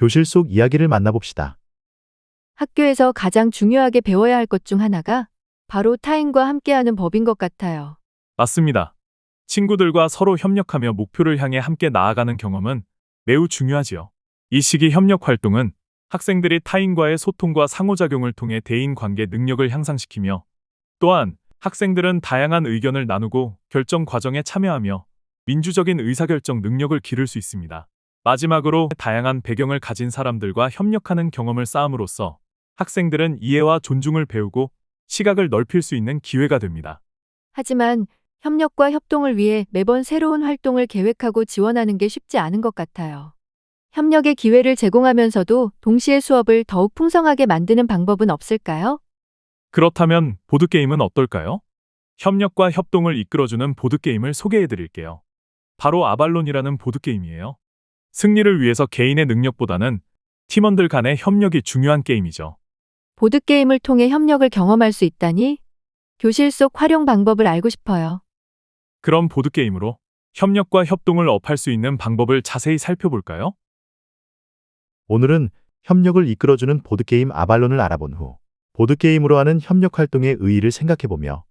교실 속 이야기를 만나봅시다. 학교에서 가장 중요하게 배워야 할 것 중 하나가 바로 타인과 함께하는 법인 것 같아요. 맞습니다. 친구들과 서로 협력하며 목표를 향해 함께 나아가는 경험은 매우 중요하지요. 이 시기 협력 활동은 학생들이 타인과의 소통과 상호작용을 통해 대인 관계 능력을 향상시키며, 또한 학생들은 다양한 의견을 나누고 결정 과정에 참여하며 민주적인 의사결정 능력을 기를 수 있습니다. 마지막으로 다양한 배경을 가진 사람들과 협력하는 경험을 쌓음으로써 학생들은 이해와 존중을 배우고 시각을 넓힐 수 있는 기회가 됩니다. 하지만 협력과 협동을 위해 매번 새로운 활동을 계획하고 지원하는 게 쉽지 않은 것 같아요. 협력의 기회를 제공하면서도 동시에 수업을 더욱 풍성하게 만드는 방법은 없을까요? 그렇다면 보드게임은 어떨까요? 협력과 협동을 이끌어주는 보드게임을 소개해드릴게요. 바로 아발론이라는 보드게임이에요. 승리를 위해서 개인의 능력보다는 팀원들 간의 협력이 중요한 게임이죠. 보드게임을 통해 협력을 경험할 수 있다니 교실 속 활용 방법을 알고 싶어요. 그럼 보드게임으로 협력과 협동을 업할 수 있는 방법을 자세히 살펴볼까요? 오늘은 협력을 이끌어주는 보드게임 아발론을 알아본 후 보드게임으로 하는 협력 활동의 의의를 생각해보며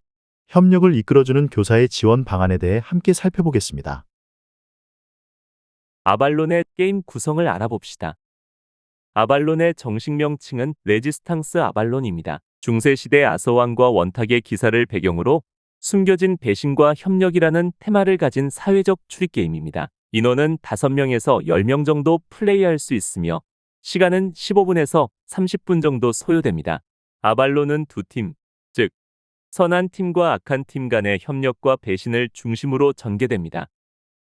협력을 이끌어주는 교사의 지원 방안에 대해 함께 살펴보겠습니다. 아발론의 게임 구성을 알아봅시다. 아발론의 정식 명칭은 레지스탕스 아발론입니다. 중세시대 아서왕과 원탁의 기사를 배경으로 숨겨진 배신과 협력이라는 테마를 가진 사회적 추리게임입니다. 인원은 5명에서 10명 정도 플레이할 수 있으며 시간은 15분에서 30분 정도 소요됩니다. 아발론은 두 팀, 즉 선한 팀과 악한 팀 간의 협력과 배신을 중심으로 전개됩니다.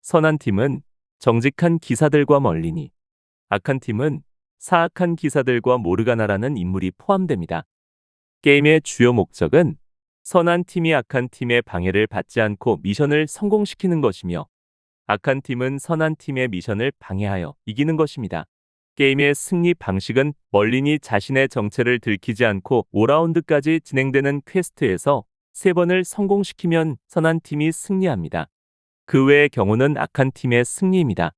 선한 팀은 정직한 기사들과 멀리니, 악한 팀은 사악한 기사들과 모르가나라는 인물이 포함됩니다. 게임의 주요 목적은 선한 팀이 악한 팀의 방해를 받지 않고 미션을 성공시키는 것이며, 악한 팀은 선한 팀의 미션을 방해하여 이기는 것입니다. 게임의 승리 방식은 멀린이 자신의 정체를 들키지 않고 5라운드까지 진행되는 퀘스트에서 3번을 성공시키면 선한 팀이 승리합니다. 그 외의 경우는 악한 팀의 승리입니다.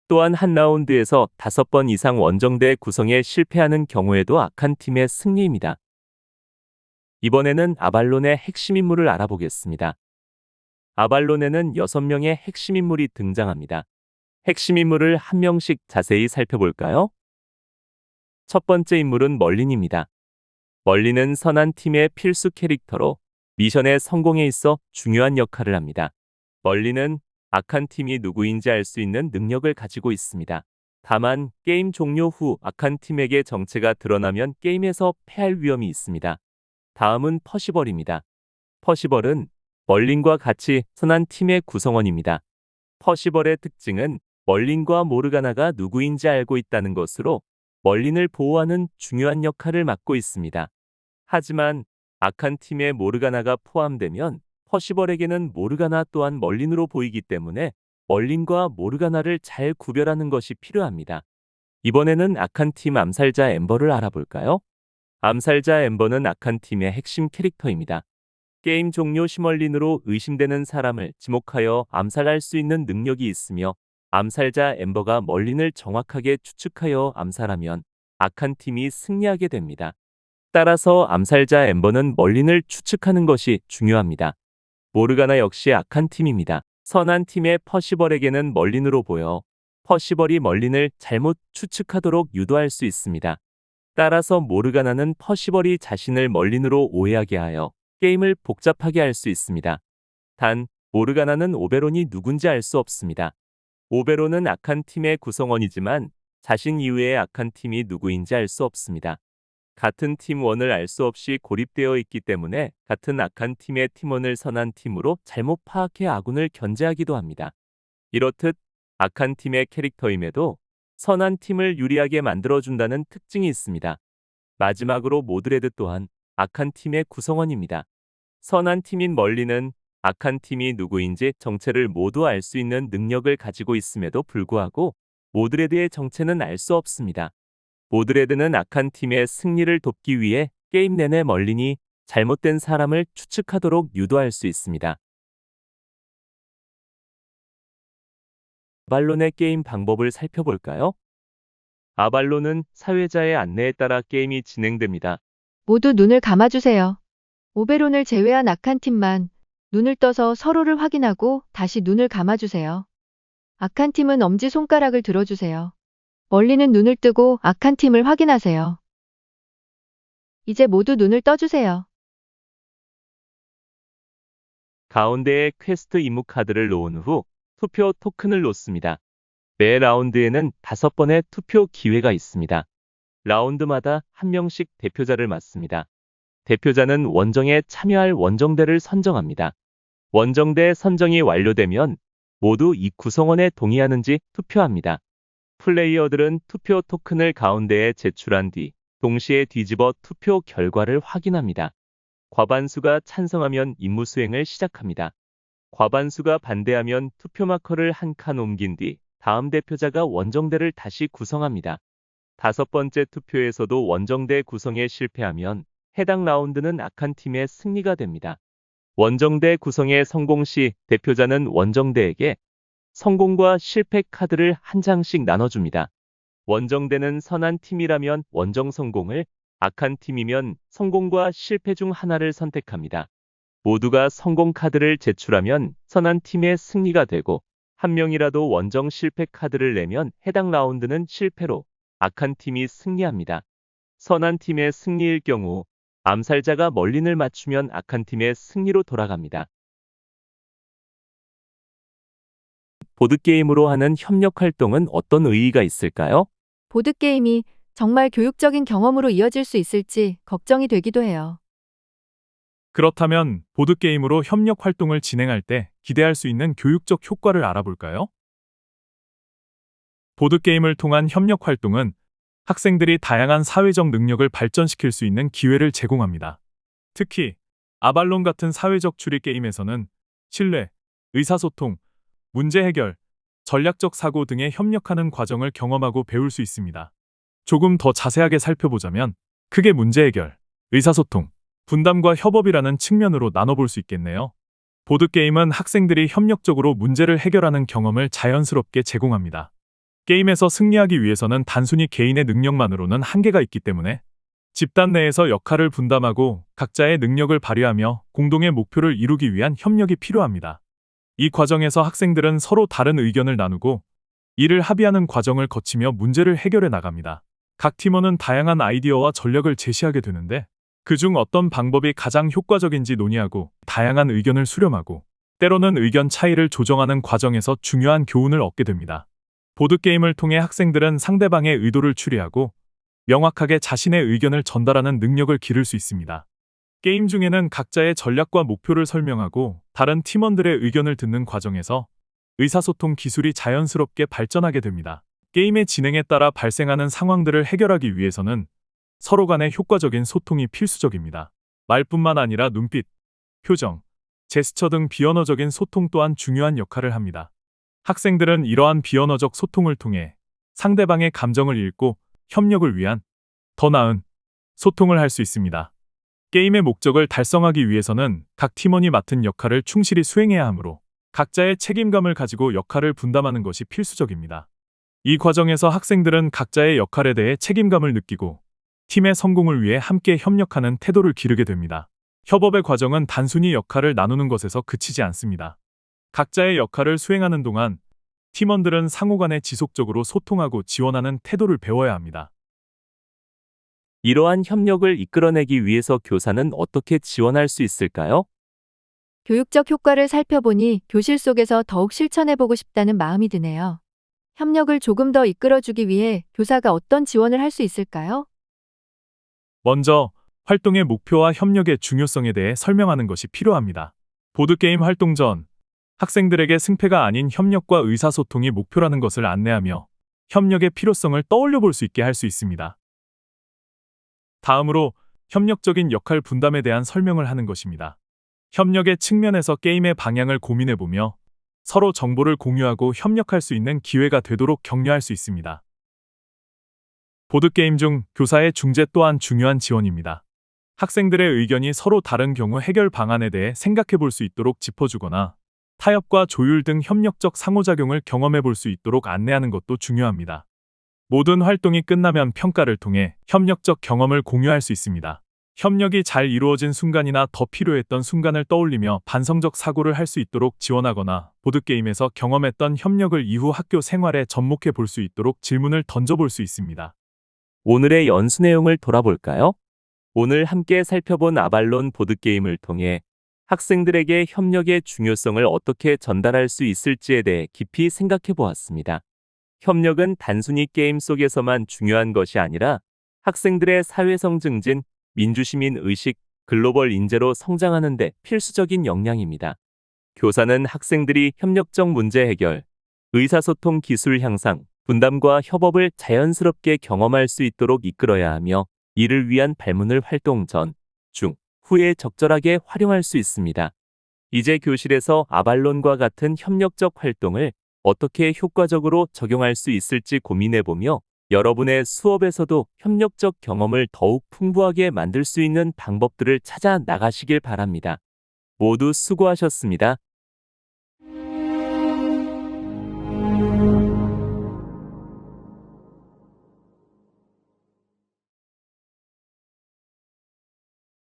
또한 한 라운드에서 5번 이상 원정대 구성에 실패하는 경우에도 악한 팀의 승리입니다. 이번에는 아발론의 핵심 인물을 알아보겠습니다. 아발론에는 6명의 핵심 인물이 등장합니다. 핵심 인물을 한 명씩 자세히 살펴볼까요? 첫 번째 인물은 멀린입니다. 멀린은 선한 팀의 필수 캐릭터로 미션의 성공에 있어 중요한 역할을 합니다. 멀린은 악한 팀이 누구인지 알 수 있는 능력을 가지고 있습니다. 다만 게임 종료 후 악한 팀에게 정체가 드러나면 게임에서 패할 위험이 있습니다. 다음은 퍼시벌입니다. 퍼시벌은 멀린과 같이 선한 팀의 구성원입니다. 퍼시벌의 특징은 멀린과 모르가나가 누구인지 알고 있다는 것으로 멀린을 보호하는 중요한 역할을 맡고 있습니다. 하지만 악한 팀에 모르가나가 포함되면 퍼시벌에게는 모르가나 또한 멀린으로 보이기 때문에 멀린과 모르가나를 잘 구별하는 것이 필요합니다. 이번에는 악한 팀 암살자 엠버를 알아볼까요? 암살자 엠버는 악한 팀의 핵심 캐릭터입니다. 게임 종료 시 멀린으로 의심되는 사람을 지목하여 암살할 수 있는 능력이 있으며, 암살자 엠버가 멀린을 정확하게 추측하여 암살하면 악한 팀이 승리하게 됩니다. 따라서 암살자 엠버는 멀린을 추측하는 것이 중요합니다. 모르가나 역시 악한 팀입니다. 선한 팀의 퍼시벌에게는 멀린으로 보여 퍼시벌이 멀린을 잘못 추측하도록 유도할 수 있습니다. 따라서 모르가나는 퍼시벌이 자신을 멀린으로 오해하게 하여 게임을 복잡하게 할 수 있습니다. 단, 모르가나는 오베론이 누군지 알 수 없습니다. 오베론은 악한 팀의 구성원이지만 자신 이외의 악한 팀이 누구인지 알 수 없습니다. 같은 팀원을 알 수 없이 고립되어 있기 때문에 같은 악한 팀의 팀원을 선한 팀으로 잘못 파악해 아군을 견제하기도 합니다. 이렇듯 악한 팀의 캐릭터임에도 선한 팀을 유리하게 만들어준다는 특징이 있습니다. 마지막으로 모드레드 또한 악한 팀의 구성원입니다. 선한 팀인 멀리는 악한 팀이 누구인지 정체를 모두 알 수 있는 능력을 가지고 있음에도 불구하고 모드레드의 정체는 알 수 없습니다. 모드레드는 악한 팀의 승리를 돕기 위해 게임 내내 멀린이 잘못된 사람을 추측하도록 유도할 수 있습니다. 아발론의 게임 방법을 살펴볼까요? 아발론은 사회자의 안내에 따라 게임이 진행됩니다. 모두 눈을 감아주세요. 오베론을 제외한 악한 팀만 눈을 떠서 서로를 확인하고 다시 눈을 감아주세요. 악한 팀은 엄지손가락을 들어주세요. 멀리는 눈을 뜨고 악한 팀을 확인하세요. 이제 모두 눈을 떠주세요. 가운데에 퀘스트 임무 카드를 놓은 후 투표 토큰을 놓습니다. 매 라운드에는 5번의 투표 기회가 있습니다. 라운드마다 한 명씩 대표자를 맡습니다. 대표자는 원정에 참여할 원정대를 선정합니다. 원정대 선정이 완료되면 모두 이 구성원에 동의하는지 투표합니다. 플레이어들은 투표 토큰을 가운데에 제출한 뒤 동시에 뒤집어 투표 결과를 확인합니다. 과반수가 찬성하면 임무 수행을 시작합니다. 과반수가 반대하면 투표 마커를 한 칸 옮긴 뒤 다음 대표자가 원정대를 다시 구성합니다. 5번째 투표에서도 원정대 구성에 실패하면 해당 라운드는 악한 팀의 승리가 됩니다. 원정대 구성에 성공 시 대표자는 원정대에게 성공과 실패 카드를 한 장씩 나눠줍니다. 원정대는 선한 팀이라면 원정 성공을, 악한 팀이면 성공과 실패 중 하나를 선택합니다. 모두가 성공 카드를 제출하면 선한 팀의 승리가 되고 한 명이라도 원정 실패 카드를 내면 해당 라운드는 실패로 악한 팀이 승리합니다. 선한 팀의 승리일 경우 암살자가 멀린을 맞추면 악한 팀의 승리로 돌아갑니다. 보드게임으로 하는 협력 활동은 어떤 의의가 있을까요? 보드게임이 정말 교육적인 경험으로 이어질 수 있을지 걱정이 되기도 해요. 그렇다면 보드게임으로 협력 활동을 진행할 때 기대할 수 있는 교육적 효과를 알아볼까요? 보드게임을 통한 협력 활동은 학생들이 다양한 사회적 능력을 발전시킬 수 있는 기회를 제공합니다. 특히 아발론 같은 사회적 추리 게임에서는 신뢰, 의사소통, 문제 해결, 전략적 사고 등의 협력하는 과정을 경험하고 배울 수 있습니다. 조금 더 자세하게 살펴보자면 크게 문제 해결, 의사소통, 분담과 협업이라는 측면으로 나눠볼 수 있겠네요. 보드게임은 학생들이 협력적으로 문제를 해결하는 경험을 자연스럽게 제공합니다. 게임에서 승리하기 위해서는 단순히 개인의 능력만으로는 한계가 있기 때문에 집단 내에서 역할을 분담하고 각자의 능력을 발휘하며 공동의 목표를 이루기 위한 협력이 필요합니다. 이 과정에서 학생들은 서로 다른 의견을 나누고 이를 합의하는 과정을 거치며 문제를 해결해 나갑니다. 각 팀원은 다양한 아이디어와 전략을 제시하게 되는데 그중 어떤 방법이 가장 효과적인지 논의하고 다양한 의견을 수렴하고 때로는 의견 차이를 조정하는 과정에서 중요한 교훈을 얻게 됩니다. 보드게임을 통해 학생들은 상대방의 의도를 추리하고 명확하게 자신의 의견을 전달하는 능력을 기를 수 있습니다. 게임 중에는 각자의 전략과 목표를 설명하고 다른 팀원들의 의견을 듣는 과정에서 의사소통 기술이 자연스럽게 발전하게 됩니다. 게임의 진행에 따라 발생하는 상황들을 해결하기 위해서는 서로 간의 효과적인 소통이 필수적입니다. 말뿐만 아니라 눈빛, 표정, 제스처 등 비언어적인 소통 또한 중요한 역할을 합니다. 학생들은 이러한 비언어적 소통을 통해 상대방의 감정을 읽고 협력을 위한 더 나은 소통을 할 수 있습니다. 게임의 목적을 달성하기 위해서는 각 팀원이 맡은 역할을 충실히 수행해야 하므로 각자의 책임감을 가지고 역할을 분담하는 것이 필수적입니다. 이 과정에서 학생들은 각자의 역할에 대해 책임감을 느끼고 팀의 성공을 위해 함께 협력하는 태도를 기르게 됩니다. 협업의 과정은 단순히 역할을 나누는 것에서 그치지 않습니다. 각자의 역할을 수행하는 동안 팀원들은 상호 간에 지속적으로 소통하고 지원하는 태도를 배워야 합니다. 이러한 협력을 이끌어내기 위해서 교사는 어떻게 지원할 수 있을까요? 교육적 효과를 살펴보니 교실 속에서 더욱 실천해보고 싶다는 마음이 드네요. 협력을 조금 더 이끌어주기 위해 교사가 어떤 지원을 할 수 있을까요? 먼저 활동의 목표와 협력의 중요성에 대해 설명하는 것이 필요합니다. 보드게임 활동 전 학생들에게 승패가 아닌 협력과 의사소통이 목표라는 것을 안내하며 협력의 필요성을 떠올려 볼 수 있게 할 수 있습니다. 다음으로 협력적인 역할 분담에 대한 설명을 하는 것입니다. 협력의 측면에서 게임의 방향을 고민해보며 서로 정보를 공유하고 협력할 수 있는 기회가 되도록 격려할 수 있습니다. 보드게임 중 교사의 중재 또한 중요한 지원입니다. 학생들의 의견이 서로 다른 경우 해결 방안에 대해 생각해 볼 수 있도록 짚어주거나 타협과 조율 등 협력적 상호작용을 경험해 볼 수 있도록 안내하는 것도 중요합니다. 모든 활동이 끝나면 평가를 통해 협력적 경험을 공유할 수 있습니다. 협력이 잘 이루어진 순간이나 더 필요했던 순간을 떠올리며 반성적 사고를 할 수 있도록 지원하거나 보드게임에서 경험했던 협력을 이후 학교 생활에 접목해 볼 수 있도록 질문을 던져볼 수 있습니다. 오늘의 연수 내용을 돌아볼까요? 오늘 함께 살펴본 아발론 보드게임을 통해 학생들에게 협력의 중요성을 어떻게 전달할 수 있을지에 대해 깊이 생각해 보았습니다. 협력은 단순히 게임 속에서만 중요한 것이 아니라 학생들의 사회성 증진, 민주시민 의식, 글로벌 인재로 성장하는 데 필수적인 역량입니다. 교사는 학생들이 협력적 문제 해결, 의사소통 기술 향상, 분담과 협업을 자연스럽게 경험할 수 있도록 이끌어야 하며 이를 위한 발문을 활동 전, 중, 후에 적절하게 활용할 수 있습니다. 이제 교실에서 아발론과 같은 협력적 활동을 어떻게 효과적으로 적용할 수 있을지 고민해보며 여러분의 수업에서도 협력적 경험을 더욱 풍부하게 만들 수 있는 방법들을 찾아 나가시길 바랍니다. 모두 수고하셨습니다.